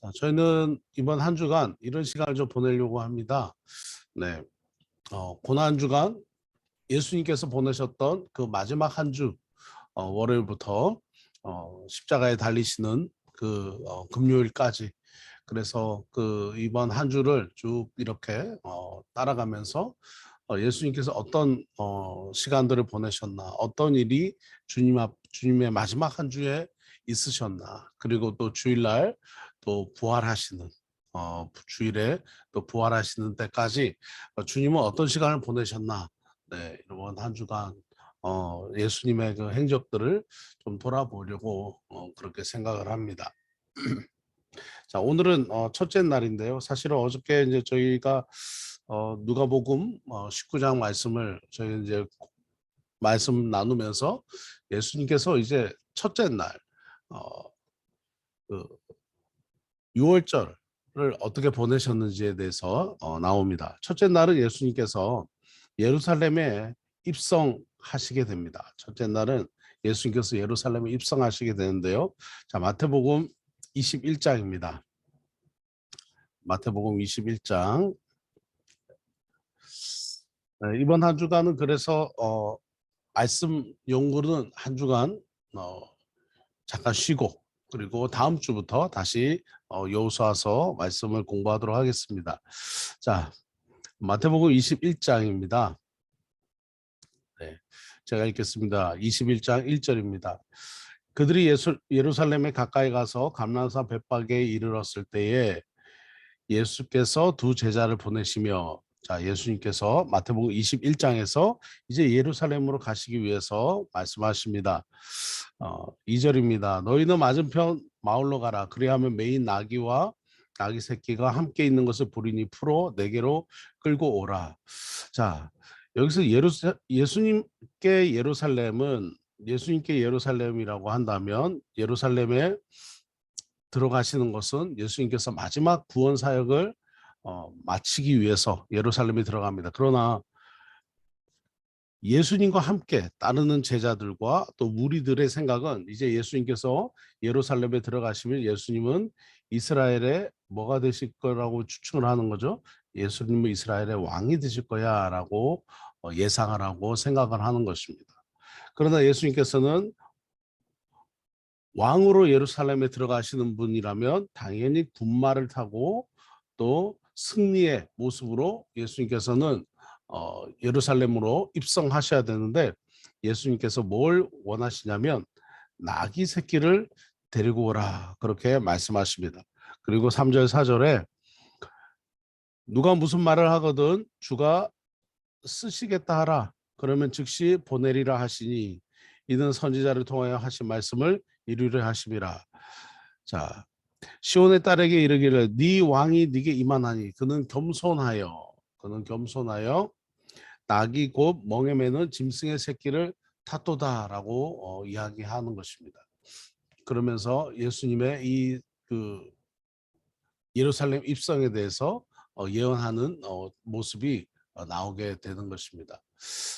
자, 저희는 이번 한 주간 이런 시간을 좀 보내려고 합니다. 네, 고난 한 주간 예수님께서 보내셨던 그 마지막 한 주, 월요일부터 십자가에 달리시는 그 금요일까지. 그래서 그 이번 한 주를 쭉 이렇게 따라가면서 예수님께서 어떤 시간들을 보내셨나, 어떤 일이 주님의 마지막 한 주에 있으셨나, 그리고 또 주일날 또 부활하시는 주일에 또 부활하시는 때까지 주님은 어떤 시간을 보내셨나, 네, 이번 한 주간 예수님의 그 행적들을 좀 돌아보려고 그렇게 생각을 합니다. 자, 오늘은 첫째 날인데요. 사실은 어저께 이제 저희가 누가복음 19장 말씀을 저희 이제 말씀 나누면서 예수님께서 이제 첫째 날 그 6월절을 어떻게 보내셨는지에 대해서 나옵니다. 첫째 날은 예수님께서 예루살렘에 입성하시게 됩니다. 첫째 날은 예수님께서 예루살렘에 입성하시게 되는데요. 자, 마태복음 21장입니다. 마태복음 21장. 네, 이번 한 주간은 그래서 말씀 연구는 한 주간 어, 잠깐 쉬고, 그리고 다음 주부터 다시 여호수아서 말씀을 공부하도록 하겠습니다. 자, 마태복음 21장입니다. 네, 제가 읽겠습니다. 21장 1절입니다. 그들이 예루살렘에 가까이 가서 감람산 bet박에 이르렀을 때에 예수께서 두 제자를 보내시며, 자, 예수님께서 마태복음 21장에서 이제 예루살렘으로 가시기 위해서 말씀하십니다. 2절입니다. 너희는 맞은편 마을로 가라. 그리하면 매인 나귀와 나귀 새끼가 함께 있는 것을 보리니 풀어 내게로 끌고 오라. 자, 여기서 예수님께 예루살렘이라고 한다면, 예루살렘에 들어가시는 것은 예수님께서 마지막 구원 사역을 마치기 위해서 예루살렘에 들어갑니다. 그러나 예수님과 함께 따르는 제자들과 또 무리들의 생각은, 이제 예수님께서 예루살렘에 들어가시면 예수님은 이스라엘의 뭐가 되실 거라고 추측을 하는 거죠. 예수님은 이스라엘의 왕이 되실 거야라고 예상을 하고 생각을 하는 것입니다. 그러나 예수님께서는 왕으로 예루살렘에 들어가시는 분이라면 당연히 군마를 타고 또 승리의 모습으로 예수님께서는 예루살렘으로 입성하셔야 되는데, 예수님께서 뭘 원하시냐면 나귀 새끼를 데리고 오라, 그렇게 말씀하십니다. 그리고 3절 4절에 누가 무슨 말을 하거든 주가 쓰시겠다 하라. 그러면 즉시 보내리라 하시니 이는 선지자를 통하여 하신 말씀을 이루려 하심이라. 자, 시온의 딸에게 이르기를 네 왕이 네게 임하나니 그는 겸손하여 낙이 곧 멍에 매는 짐승의 새끼를 탔도다라고 이야기하는 것입니다. 그러면서 예수님의 이 그 예루살렘 입성에 대해서 예언하는 모습이 나오게 되는 것입니다.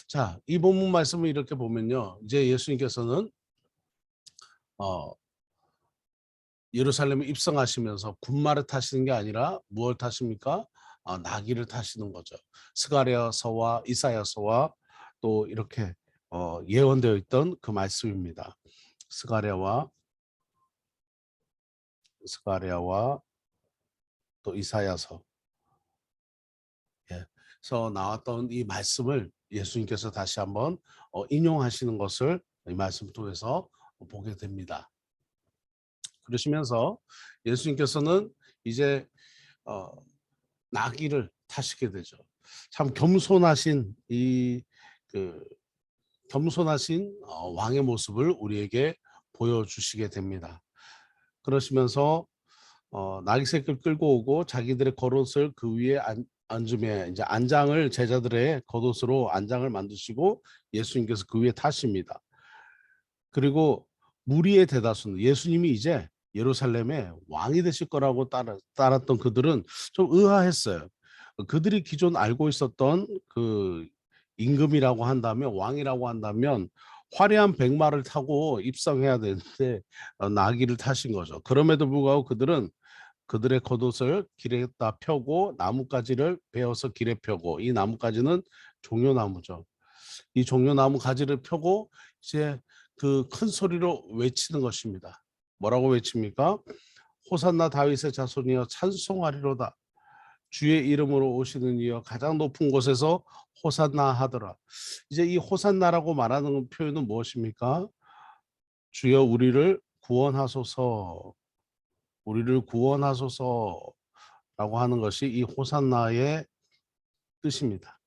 자, 이 본문 말씀을 이렇게 보면요, 이제 예수님께서는 예루살렘에 입성하시면서 군마를 타시는 게 아니라 무엇을 타십니까? 나귀를 타시는 거죠. 스가랴서와 이사야서와 또 이렇게 예언되어 있던 그 말씀입니다. 스가랴와 또 이사야서, 예. 그래서 나왔던 이 말씀을 예수님께서 다시 한번 인용하시는 것을 이 말씀 통해서 보게 됩니다. 그러시면서 예수님께서는 이제 어, 나귀를 타시게 되죠. 참 겸손하신 그 겸손하신 왕의 모습을 우리에게 보여주시게 됩니다. 그러시면서 나귀 새끼를 끌고 오고 자기들의 겉옷을 그 위에 앉으며, 이제 안장을, 제자들의 겉옷으로 안장을 만드시고 예수님께서 그 위에 타십니다. 그리고 무리의 대다수는 예수님이 이제 예루살렘의 왕이 되실 거라고 따랐던 그들은 좀 의아했어요. 그들이 기존 알고 있었던 그 임금이라고 한다면, 왕이라고 한다면 화려한 백마를 타고 입성해야 되는데 나귀를 타신 거죠. 그럼에도 불구하고 그들은 그들의 겉옷을 길에다 펴고 나뭇가지를 베어서 길에 펴고, 이 나뭇가지는 종려나무죠. 이 종려나무 가지를 펴고 이제 그 큰 소리로 외치는 것입니다. 뭐라고 외칩니까? 호산나 다윗의 자손이여 찬송하리로다. 주의 이름으로 오시는 이여 가장 높은 곳에서 호산나 하더라. 이제 이 호산나라고 말하는 표현은 무엇입니까? 주여 우리를 구원하소서, 우리를 구원하소서라고 하는 것이 이 호산나의 뜻입니다.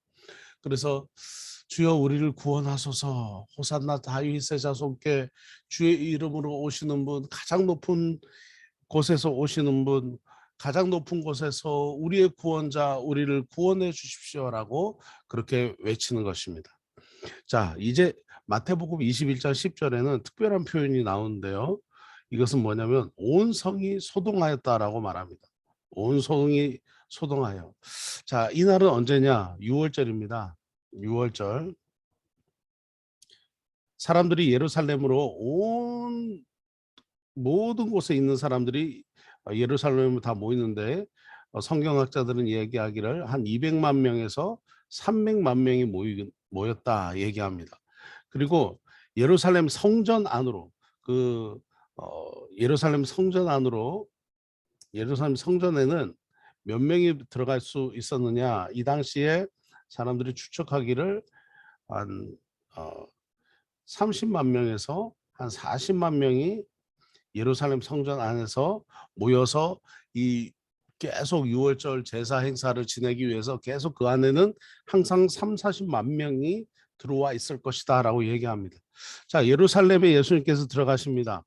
그래서 주여 우리를 구원하소서, 호산나 다윗의 자손께 주의 이름으로 오시는 분, 가장 높은 곳에서 오시는 분, 가장 높은 곳에서 우리의 구원자, 우리를 구원해 주십시오라고 그렇게 외치는 것입니다. 자, 이제 마태복음 21장 10절에는 특별한 표현이 나오는데요. 이것은 뭐냐면 온 성이 소동하였다라고 말합니다. 온 성이 소동하여. 자, 이날은 언제냐? 6월절입니다. 6월절. 사람들이 예루살렘으로 온 모든 곳에 있는 사람들이 예루살렘에 다 모이는데, 성경학자들은 얘기하기를 한 200만 명에서 300만 명이 모였다 얘기합니다. 그리고 예루살렘 성전 안으로 그 예루살렘 성전 안으로, 예루살렘 성전에는 몇 명이 들어갈 수 있었느냐? 이 당시에 사람들이 추측하기를 한 30만 명에서 한 40만 명이 예루살렘 성전 안에서 모여서 이 계속 6월절 제사 행사를 지내기 위해서 계속 그 안에는 항상 3, 40만 명이 들어와 있을 것이다 라고 얘기합니다. 자, 예루살렘에 예수님께서 들어가십니다.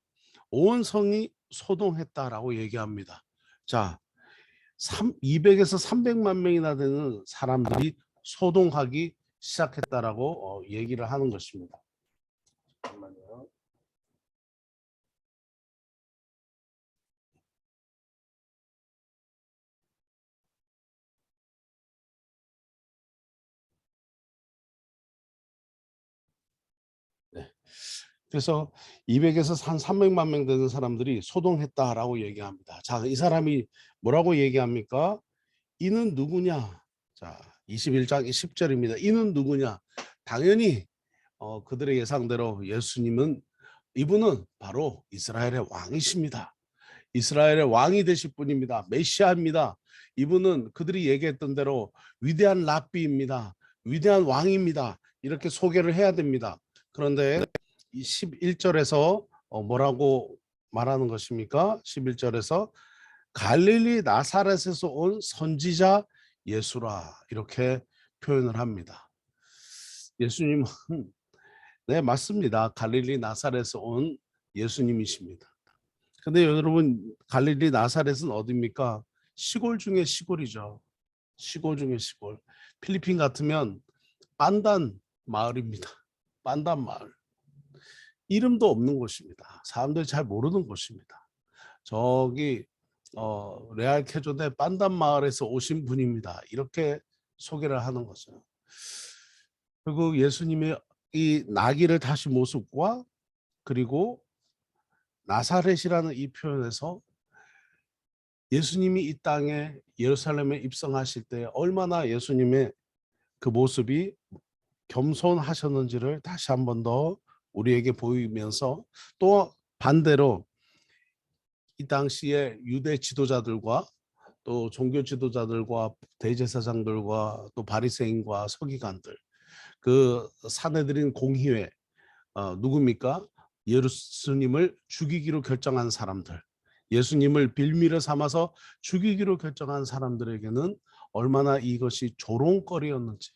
온 성이 소동했다라고 얘기합니다. 자, 200에서 300만 명이나 되는 사람들이 소동하기 시작했다라고 얘기를 하는 것입니다. 잠깐만요. 네. 그래서 200에서 한 300만 명 되는 사람들이 소동했다라고 얘기합니다. 자, 이 사람이 뭐라고 얘기합니까? 이는 누구냐? 자, 21장 10절입니다. 이는 누구냐? 당연히 그들의 예상대로 예수님은, 이분은 바로 이스라엘의 왕이십니다. 이스라엘의 왕이 되실 분입니다. 메시아입니다. 이분은 그들이 얘기했던 대로 위대한 랍비입니다. 위대한 왕입니다. 이렇게 소개를 해야 됩니다. 그런데 이 11절에서 뭐라고 말하는 것입니까? 11절에서 갈릴리 나사렛에서 온 선지자 예수라 이렇게 표현을 합니다. 예수님은 네, 맞습니다. 갈릴리 나사렛에서 온 예수님이십니다. 근데 여러분, 갈릴리 나사렛은 어디입니까? 시골 중에 시골이죠. 시골 중에 시골. 필리핀 같으면 빤단 마을입니다. 빤단 마을. 이름도 없는 곳입니다. 사람들이 잘 모르는 곳입니다. 저기 레알 캐조대 빤단 마을에서 오신 분입니다. 이렇게 소개를 하는 거죠. 그리고 예수님의 이 나귀를 다시 모습과 그리고 나사렛이라는 이 표현에서 예수님이 이 땅에 예루살렘에 입성하실 때 얼마나 예수님의 그 모습이 겸손하셨는지를 다시 한 번 더 우리에게 보이면서, 또 반대로 이 당시에 유대 지도자들과 또 종교 지도자들과 대제사장들과 또 바리새인과 서기관들, 그 사내들인 공의회, 누굽니까? 예수님을 죽이기로 결정한 사람들, 예수님을 빌미를 삼아서 죽이기로 결정한 사람들에게는 얼마나 이것이 조롱거리였는지,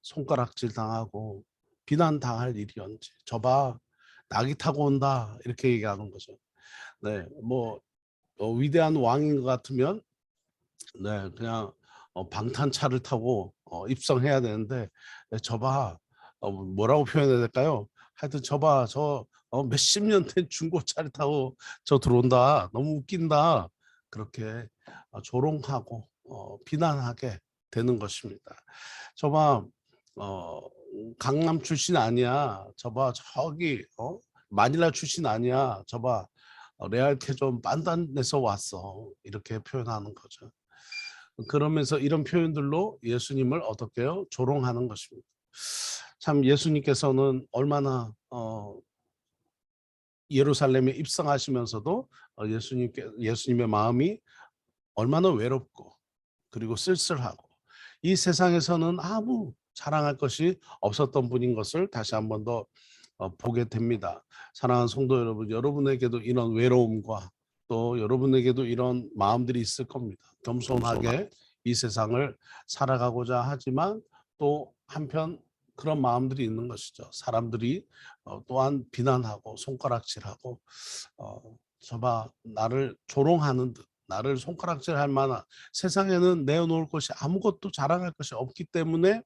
손가락질 당하고 비난당할 일이었는지. 저봐 낙이 타고 온다 이렇게 얘기하는 거죠. 네, 뭐 위대한 왕인 것 같으면 네, 그냥 방탄차를 타고 입성해야 되는데, 네, 저봐 뭐라고 표현해야 될까요? 하여튼 저봐 저 몇십 년 된 중고차를 타고 저 들어온다. 너무 웃긴다. 그렇게 조롱하고 비난하게 되는 것입니다. 저봐 강남 출신 아니야. 저봐 저기 마닐라 출신 아니야. 저봐 레알테 좀 반단에서 왔어. 이렇게 표현하는 거죠. 그러면서 이런 표현들로 예수님을 어떻게 해요? 조롱하는 것입니다. 참 예수님께서는 얼마나 예루살렘에 입성하시면서도 예수님의 마음이 얼마나 외롭고 그리고 쓸쓸하고 이 세상에서는 아무 자랑할 것이 없었던 분인 것을 다시 한 번 더 보게 됩니다. 사랑하는 성도 여러분, 여러분에게도 이런 외로움과 또 여러분에게도 이런 마음들이 있을 겁니다. 겸손하게 이 세상을 살아가고자 하지만 또 한편 그런 마음들이 있는 것이죠. 사람들이 또한 비난하고 손가락질하고 저봐 나를 조롱하는 듯 나를 손가락질할 만한 세상에는 내어놓을 것이 아무것도 자랑할 것이 없기 때문에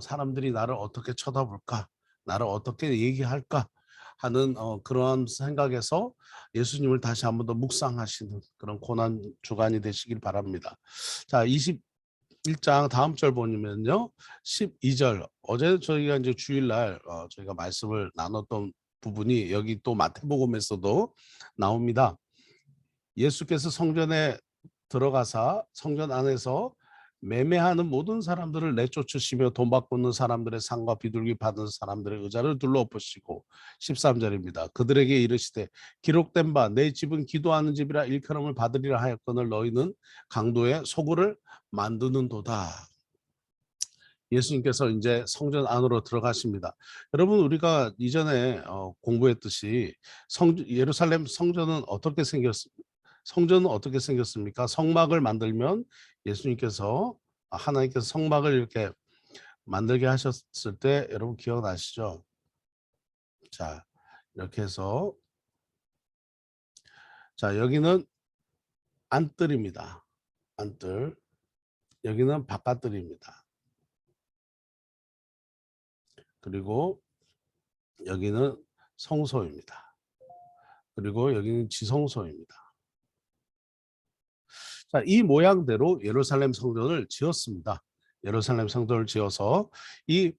사람들이 나를 어떻게 쳐다볼까 나를 어떻게 얘기할까 하는 그러한 생각에서 예수님을 다시 한 번 더 묵상하시는 그런 고난 주간이 되시길 바랍니다. 자, 21장 다음 절 보면요. 12절 어제 저희가 이제 주일날 저희가 말씀을 나눴던 부분이 여기 또 마태복음에서도 나옵니다. 예수께서 성전에 들어가사 성전 안에서 매매하는 모든 사람들을 내쫓으시며 돈 바꾸는 사람들의 상과 비둘기 받은 사람들의 의자를 둘러엎으시고 13절입니다. 그들에게 이르시되 기록된 바 내 집은 기도하는 집이라 일컬음을 받으리라 하였거늘 너희는 강도의 소굴을 만드는도다. 예수님께서 이제 성전 안으로 들어가십니다. 여러분 우리가 이전에 공부했듯이 예루살렘 성전은 어떻게 생겼습니까? 성전은 어떻게 생겼습니까? 성막을 만들면 예수님께서 하나님께서 성막을 이렇게 만들게 하셨을 때 여러분 기억나시죠? 자, 이렇게 해서 자, 여기는 안뜰입니다. 안뜰. 여기는 바깥뜰입니다. 그리고 여기는 성소입니다. 그리고 여기는 지성소입니다. 자, 이 모양대로 예루살렘 성전을 지었습니다. 예루살렘 성전을 지어서 이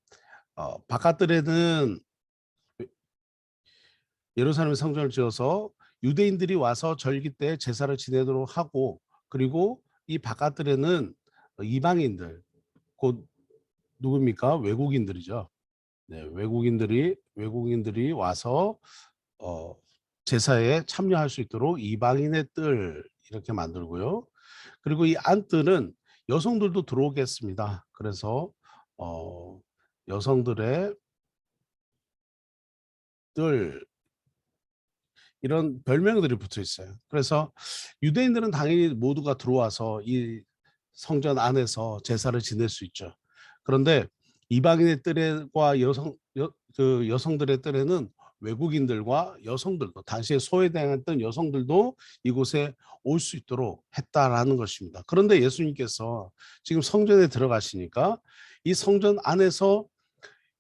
바깥들에는 예루살렘 성전을 지어서 유대인들이 와서 절기 때 제사를 지내도록 하고 그리고 이 바깥들에는 이방인들 곧 누굽니까? 외국인들이죠. 네, 외국인들이 와서 어, 제사에 참여할 수 있도록 이방인의 뜰 이렇게 만들고요. 그리고 이 안뜰은 여성들도 들어오겠습니다. 그래서 여성들의 뜰 이런 별명들이 붙어 있어요. 그래서 유대인들은 당연히 모두가 들어와서 이 성전 안에서 제사를 지낼 수 있죠. 그런데 이방인의 뜰과 그 여성들의 뜰에는 외국인들과 여성들도 당시에 소외당했던 여성들도 이곳에 올 수 있도록 했다라는 것입니다. 그런데 예수님께서 지금 성전에 들어가시니까 이 성전 안에서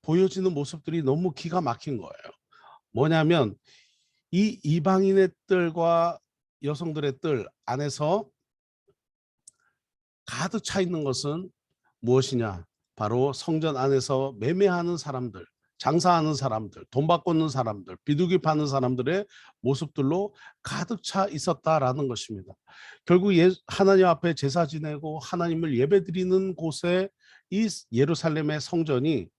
보여지는 모습들이 너무 기가 막힌 거예요. 뭐냐면 이 이방인의 뜰과 여성들의 뜰 안에서 가득 차 있는 것은 무엇이냐? 바로 성전 안에서 매매하는 사람들, 장사하는 사람들, 돈 바꾸는 사람들, 비둘기 파는 사람들의 모습들로 가득 차 있었다라는 것입니다. 결국 하나님 앞에 제사 지내고 하나님을 예배드리는 곳에 이 예루살렘의 성전이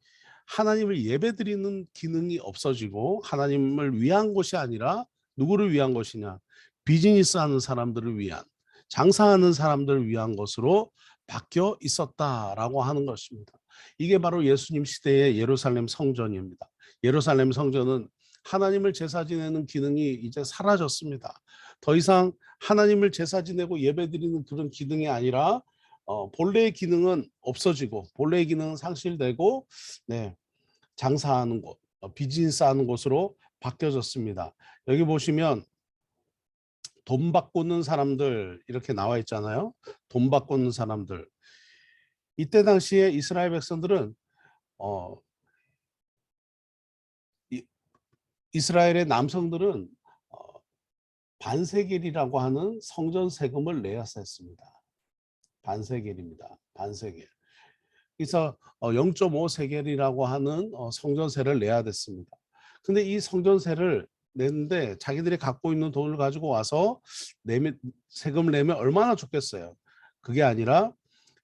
하나님을 예배드리는 기능이 없어지고 하나님을 위한 것이 아니라 누구를 위한 것이냐? 비즈니스 하는 사람들을 위한 장사하는 사람들을 위한 것으로 바뀌어 있었다라고 하는 것입니다. 이게 바로 예수님 시대의 예루살렘 성전입니다. 예루살렘 성전은 하나님을 제사 지내는 기능이 이제 사라졌습니다. 더 이상 하나님을 제사 지내고 예배드리는 그런 기능이 아니라 본래의 기능은 없어지고 본래의 기능은 상실되고 네, 장사하는 곳, 비즈니스 하는 곳으로 바뀌어졌습니다. 여기 보시면 돈 바꾸는 사람들 이렇게 나와 있잖아요. 돈 바꾸는 사람들. 이때 당시에 이스라엘 백성들은 어, 이스라엘의 남성들은 반세겔이라고 하는 성전 세금을 내야 했습니다. 반세겔입니다. 반세겔. 그래서 0.5세겔이라고 하는 성전세를 내야 됐습니다. 근데 이 성전세를 내는데 자기들이 갖고 있는 돈을 가지고 와서 세금을 내면 얼마나 좋겠어요. 그게 아니라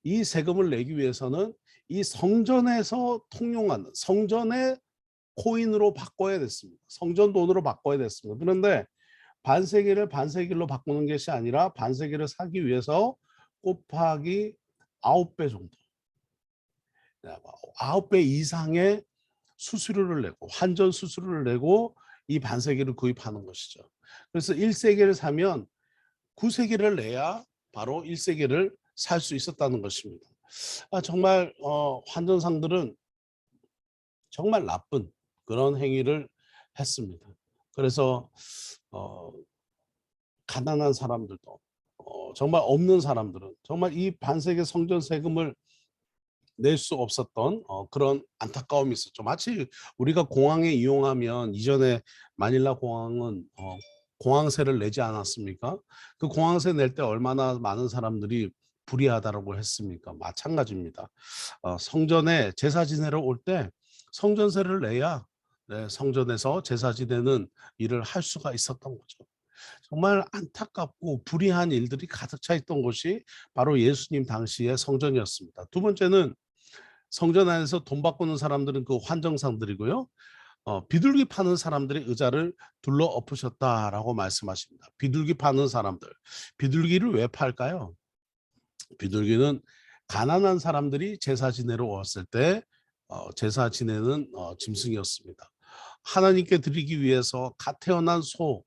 이 세금을 내기 위해서는 이 성전에서 통용하는 성전의 코인으로 바꿔야 됐습니다. 성전 돈으로 바꿔야 됐습니다. 그런데 반세기를 반세기로 바꾸는 것이 아니라 반세기를 사기 위해서 곱하기 9배 정도, 9배 이상의 수수료를 내고 환전 수수료를 내고 이 반세기를 구입하는 것이죠. 그래서 1세기를 사면 9세기를 내야 바로 1세기를 살 수 있었다는 것입니다. 정말 환전상들은 정말 나쁜 그런 행위를 했습니다. 그래서 가난한 사람들도 정말 없는 사람들은 정말 이 반세기 성전 세금을 낼 수 없었던 그런 안타까움이 있었죠. 마치 우리가 공항에 이용하면 이전에 마닐라 공항은 공항세를 내지 않았습니까? 그 공항세 낼 때 얼마나 많은 사람들이 불이하다라고 했습니까? 마찬가지입니다. 성전에 제사 지내러 올 때 성전세를 내야 성전에서 제사 지내는 일을 할 수가 있었던 거죠. 정말 안타깝고 불의한 일들이 가득 차 있던 곳이 바로 예수님 당시의 성전이었습니다. 두 번째는 성전 안에서 돈 바꾸는 사람들은 그 환정상들이고요. 비둘기 파는 사람들이 의자를 둘러 엎으셨다라고 말씀하십니다. 비둘기 파는 사람들. 비둘기를 왜 팔까요? 비둘기는 가난한 사람들이 제사 지내러 왔을 때 제사 지내는 짐승이었습니다. 하나님께 드리기 위해서 갓 태어난 소,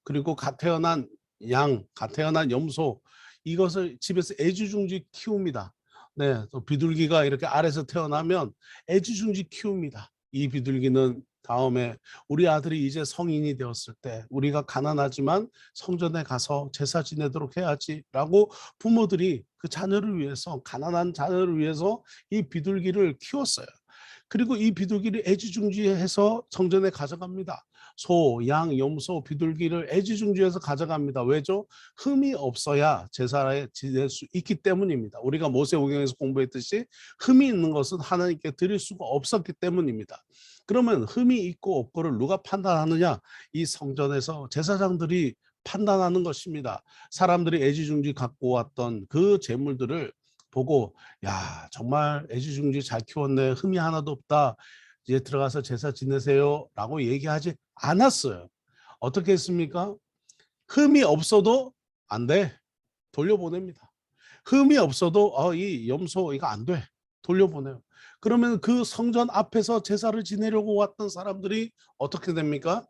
그리고 갓 태어난 양, 갓 태어난 염소, 이것을 집에서 애지중지 키웁니다. 네, 또 비둘기가 이렇게 알에서 태어나면 애지중지 키웁니다. 이 비둘기는 다음에 우리 아들이 이제 성인이 되었을 때 우리가 가난하지만 성전에 가서 제사 지내도록 해야지라고 부모들이 그 자녀를 위해서, 가난한 자녀를 위해서 이 비둘기를 키웠어요. 그리고 이 비둘기를 애지중지해서 성전에 가져갑니다. 소, 양, 염소, 비둘기를 애지중지해서 가져갑니다. 왜죠? 흠이 없어야 제사에 지낼 수 있기 때문입니다. 우리가 모세오경에서 공부했듯이 흠이 있는 것은 하나님께 드릴 수가 없었기 때문입니다. 그러면 흠이 있고 없고를 누가 판단하느냐? 이 성전에서 제사장들이 판단하는 것입니다. 사람들이 애지중지 갖고 왔던 그 재물들을 보고, 야, 정말 애지중지 잘 키웠네, 흠이 하나도 없다, 이제 들어가서 제사 지내세요 라고 얘기하지 않았어요. 어떻게 했습니까? 흠이 없어도 안 돼, 돌려보냅니다. 흠이 없어도 이 염소 이거 안 돼, 돌려보내요. 그러면 그 성전 앞에서 제사를 지내려고 왔던 사람들이 어떻게 됩니까?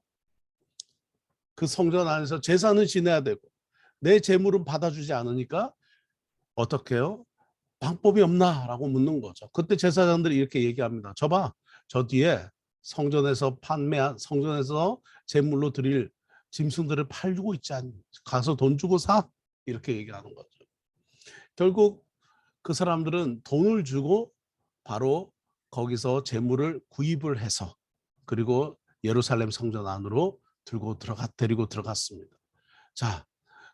그 성전 안에서 제사는 지내야 되고 내 재물은 받아주지 않으니까 어떻게 해요? 방법이 없나? 라고 묻는 거죠. 그때 제사장들이 이렇게 얘기합니다. 저 뒤에 성전에서 제물로 드릴 짐승들을 팔고 있지 않니? 가서 돈 주고 사? 이렇게 얘기하는 거죠. 결국 그 사람들은 돈을 주고 바로 거기서 제물을 구입을 해서 그리고 예루살렘 성전 안으로 데리고 들어갔습니다. 자,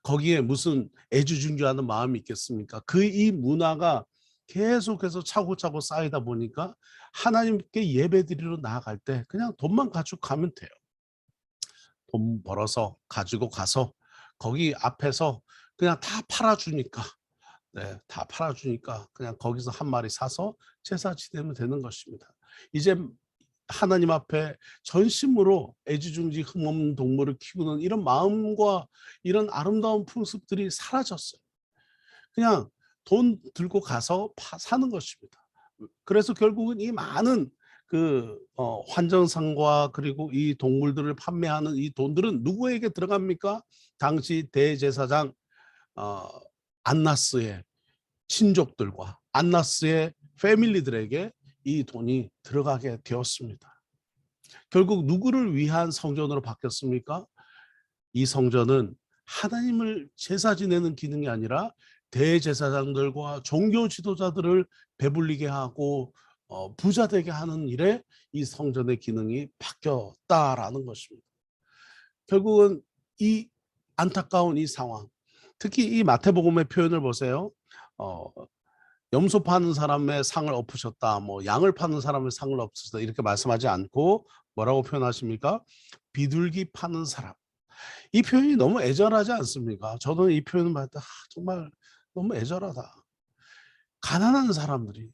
거기에 무슨 애지중지하는 마음이 있겠습니까? 이 문화가 계속해서 차고차고 쌓이다 보니까 하나님께 예배드리러 나아갈 때 그냥 돈만 가지고 가면 돼요. 돈 벌어서 가지고 가서 거기 앞에서 그냥 다 팔아주니까, 다 팔아주니까 그냥 거기서 한 마리 사서 제사 지내면 되는 것입니다. 이제 하나님 앞에 전심으로 애지중지 흠없는 동물을 키우는 이런 마음과 이런 아름다운 풍습들이 사라졌어요. 그냥 돈 들고 가서 사는 것입니다. 그래서 결국은 이 많은 환전상과 그리고 이 동물들을 판매하는 이 돈들은 누구에게 들어갑니까? 당시 대제사장 안나스의 친족들과 안나스의 패밀리들에게 이 돈이 들어가게 되었습니다. 결국 누구를 위한 성전으로 바뀌었습니까? 이 성전은 하나님을 제사 지내는 기능이 아니라 대제사장들과 종교 지도자들을 배불리게 하고 부자 되게 하는 일에 이 성전의 기능이 바뀌었다라는 것입니다. 결국은 이 안타까운 이 상황, 특히 이 마태복음의 표현을 보세요. 염소 파는 사람의 상을 엎으셨다, 뭐 양을 파는 사람의 상을 엎으셨다 이렇게 말씀하지 않고 뭐라고 표현하십니까? 비둘기 파는 사람. 이 표현이 너무 애절하지 않습니까? 저는 이 표현을 봤을 때 정말 너무 애절하다. 가난한 사람들이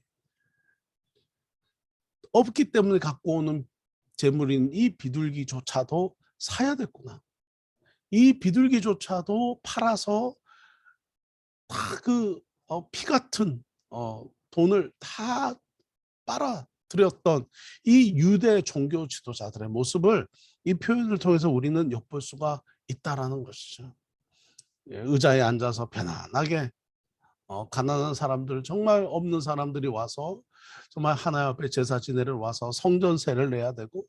없기 때문에 갖고 오는 재물인 이 비둘기조차도 사야 됐구나. 이 비둘기조차도 팔아서 다 피 같은 돈을 다 빨아들였던 이 유대 종교 지도자들의 모습을 이 표현을 통해서 우리는 엿볼 수가 있다라는 것이죠. 의자에 앉아서 편안하게 가난한 사람들, 정말 없는 사람들이 와서 정말 하나님 앞에 제사 지내를 와서 성전세를 내야 되고,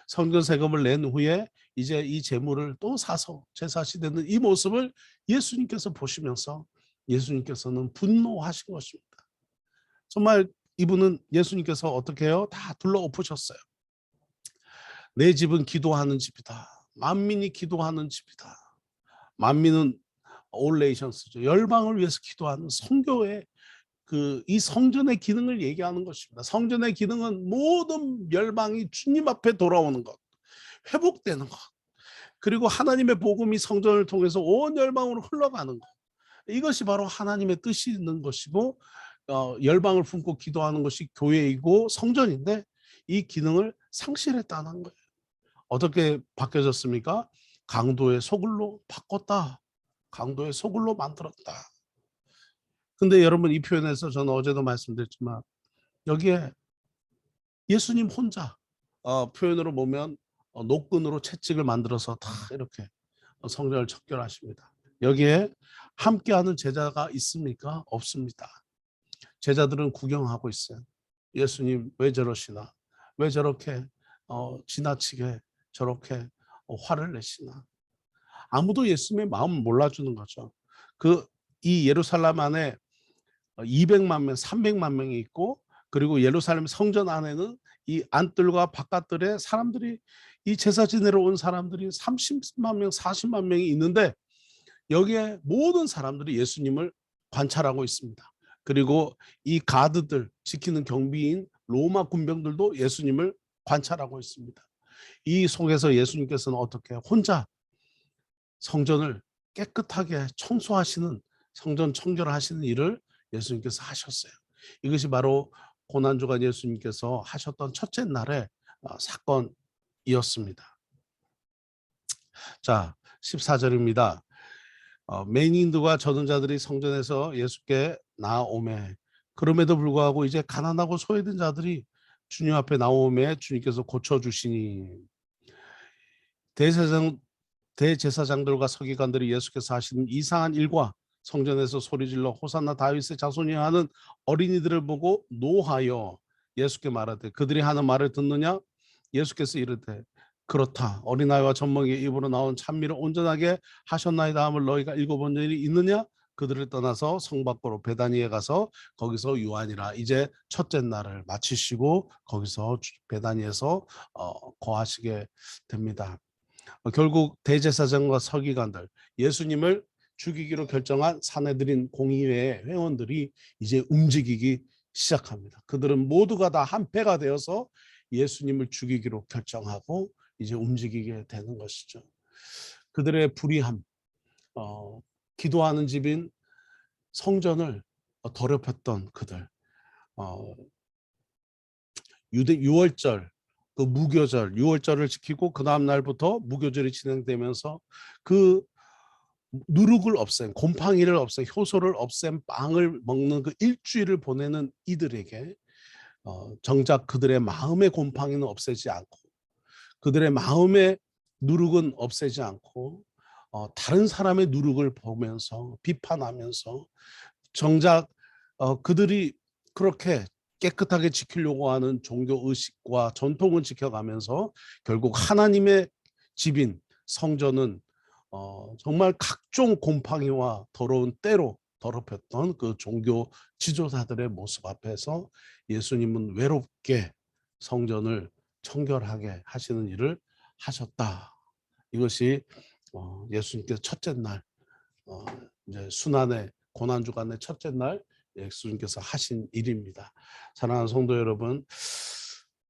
성전 세금을 낸 후에 이제 이 재물을 또 사서 제사 지내는 이 모습을 예수님께서 보시면서 예수님께서는 분노하신 것입니다. 정말 이분은, 예수님께서 어떻게 해요? 다 둘러엎으셨어요. 내 집은 기도하는 집이다. 만민이 기도하는 집이다. 만민은 all nations죠. 열방을 위해서 기도하는 성교의 이 성전의 기능을 얘기하는 것입니다. 성전의 기능은 모든 열방이 주님 앞에 돌아오는 것, 회복되는 것, 그리고 하나님의 복음이 성전을 통해서 온 열방으로 흘러가는 것. 이것이 바로 하나님의 뜻이 있는 것이고, 열방을 품고 기도하는 것이 교회이고 성전인데, 이 기능을 상실했다는 거예요. 어떻게 바뀌어졌습니까? 강도의 소굴로 바꿨다. 강도의 소굴로 만들었다. 근데 여러분, 이 표현에서 저는 어제도 말씀드렸지만 여기에 예수님 혼자 표현으로 보면 노끈으로 채찍을 만들어서 다 이렇게 성전을 척결하십니다. 여기에 함께하는 제자가 있습니까? 없습니다. 제자들은 구경하고 있어요. 예수님 왜 저러시나? 왜 저렇게 지나치게 저렇게 화를 내시나? 아무도 예수님의 마음을 몰라주는 거죠. 이 예루살렘 안에 200만 명, 300만 명이 있고, 그리고 예루살렘 성전 안에는 이 안뜰과 바깥뜰에 사람들이, 이 제사 지내러 온 사람들이 30만 명, 40만 명이 있는데, 여기에 모든 사람들이 예수님을 관찰하고 있습니다. 그리고 이 가드들, 지키는 경비인 로마 군병들도 예수님을 관찰하고 있습니다. 이 속에서 예수님께서는 어떻게 혼자 성전을 깨끗하게 청소하시는, 성전 청결하시는 일을 예수님께서 하셨어요. 이것이 바로 고난주간 예수님께서 하셨던 첫째 날의 사건이었습니다. 자, 14절입니다. 맹인들과 저는 자들이 성전에서 예수께 나오매, 그럼에도 불구하고 이제 가난하고 소외된 자들이 주님 앞에 나오매 주님께서 고쳐주시니, 대제사장들과 서기관들이 예수께서 하시는 이상한 일과 성전에서 소리질러 호산나 다윗의 자손이여 하는 어린이들을 보고 노하여 예수께 말하되, 그들이 하는 말을 듣느냐? 예수께서 이르되, 그렇다. 어린아이와 젖먹이의 입으로 나온 찬미를 온전하게 하셨나이다 함을 너희가 읽어본 일이 있느냐? 그들을 떠나서 성 밖으로 베다니에 가서 거기서 유하니라. 이제 첫째 날을 마치시고 거기서 베다니에서 거하시게 됩니다. 결국 대제사장과 서기관들, 예수님을 죽이기로 결정한 사내들인 공의회 회원들이 이제 움직이기 시작합니다. 그들은 모두가 다 한 패가 되어서 예수님을 죽이기로 결정하고 이제 움직이게 되는 것이죠. 그들의 불의함, 기도하는 집인 성전을 더럽혔던 그들, 유월절, 그 무교절, 유월절을 지키고 그 다음 날부터 무교절이 진행되면서 그 누룩을 없앤, 곰팡이를 없앤, 효소를 없앤 빵을 먹는 그 일주일을 보내는 이들에게 정작 그들의 마음의 곰팡이는 없애지 않고, 그들의 마음의 누룩은 없애지 않고, 다른 사람의 누룩을 보면서 비판하면서, 정작 그들이 그렇게 깨끗하게 지키려고 하는 종교 의식과 전통은 지켜가면서 결국 하나님의 집인 성전은 정말 각종 곰팡이와 더러운 때로 더럽혔던 그 종교 지도자들의 모습 앞에서 예수님은 외롭게 성전을 청결하게 하시는 일을 하셨다. 이것이 예수님께서 첫째 날, 이제 순환의 고난주간의 첫째 날 예수님께서 하신 일입니다. 사랑하는 성도 여러분,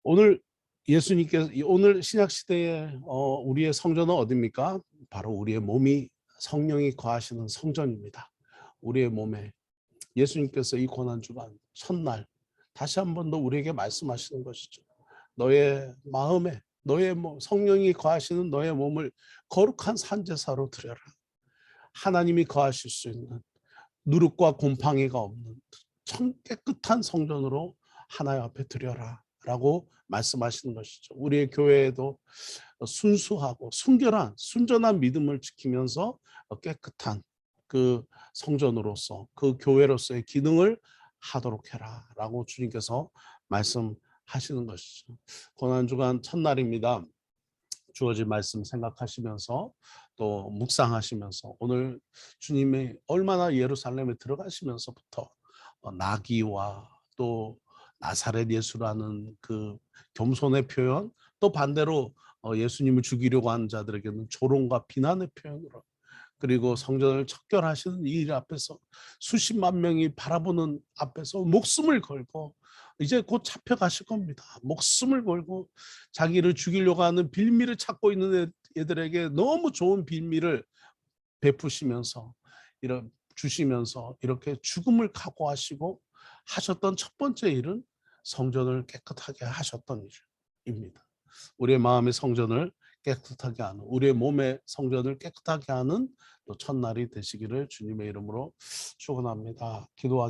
오늘 예수님께서 오늘 신약 시대에 우리의 성전은 어디입니까? 바로 우리의 몸이 성령이 거하시는 성전입니다. 우리의 몸에 예수님께서 이 고난 주간 첫날 다시 한 번 더 우리에게 말씀하시는 것이죠. 너의 마음에 너의 성령이 거하시는 너의 몸을 거룩한 산제사로 드려라. 하나님이 거하실 수 있는 누룩과 곰팡이가 없는 참 깨끗한 성전으로 하나님 앞에 드려라 라고 말씀하시는 것이죠. 우리의 교회에도 순수하고 순전한 믿음을 지키면서 깨끗한 그 성전으로서 그 교회로서의 기능을 하도록 해라 라고 주님께서 말씀하시는 것이죠. 고난주간 첫날입니다. 주어진 말씀 생각하시면서 또 묵상하시면서 오늘 주님이 얼마나 예루살렘에 들어가시면서부터 나귀와 또 나사렛 예수라는 그 겸손의 표현, 또 반대로 예수님을 죽이려고 하는 자들에게는 조롱과 비난의 표현으로, 그리고 성전을 척결하시는 이 일 앞에서 수십만 명이 바라보는 앞에서 목숨을 걸고 이제 곧 잡혀가실 겁니다. 목숨을 걸고 자기를 죽이려고 하는 빌미를 찾고 있는 애들에게 너무 좋은 빌미를 베푸시면서 주시면서 이렇게 죽음을 각오하시고 하셨던 첫 번째 일은 성전을 깨끗하게 하셨던 일입니다. 우리의 마음의 성전을 깨끗하게 하는, 우리의 몸의 성전을 깨끗하게 하는 또 첫날이 되시기를 주님의 이름으로 축원합니다. 기도하겠습니다.